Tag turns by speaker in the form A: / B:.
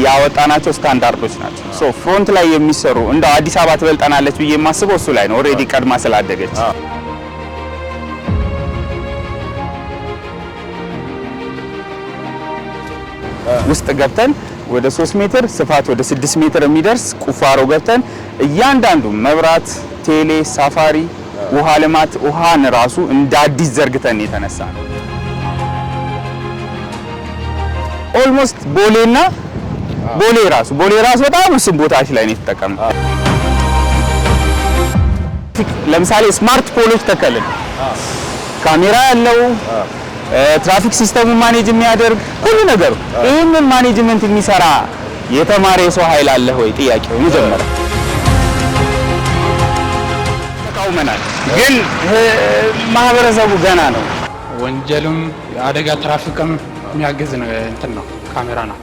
A: ያወጣናቸው ስታንዳርዶች ናቸው። ሶ ፍሮንት ላይ የሚሰሩ እንደው አዲስ አበባ ትበልጠናለች ብዬ የማስበው እሱ ላይ ነው። ኦሬዲ ቀድማ ስላደገች ውስጥ ገብተን ወደ 3 ሜትር ስፋት ወደ 6 ሜትር የሚደርስ ቁፋሮ ገብተን እያንዳንዱ መብራት፣ ቴሌ፣ ሳፋሪ፣ ውሃ ልማት ውሃን ራሱ እንደ አዲስ ዘርግተን የተነሳ ነው። ኦልሞስት ቦሌ ራሱ በጣም ውስን ቦታዎች ላይ ነው የተጠቀምነው። ለምሳሌ ስማርት ፖሎች ተከልን፣ ካሜራ ያለው ትራፊክ ሲስተሙ ማኔጅ የሚያደርግ ሁሉ ነገር። ይሄንን ማኔጅመንት የሚሰራ የተማረ የሰው ኃይል አለ ወይ? ጥያቄው መጀመሪያ ተቃውመናል፣ ግን ማህበረሰቡ ገና ነው።
B: ወንጀልም አደጋ ትራፊክም የሚያግዝ ነው እንትን ነው ካሜራ ነው።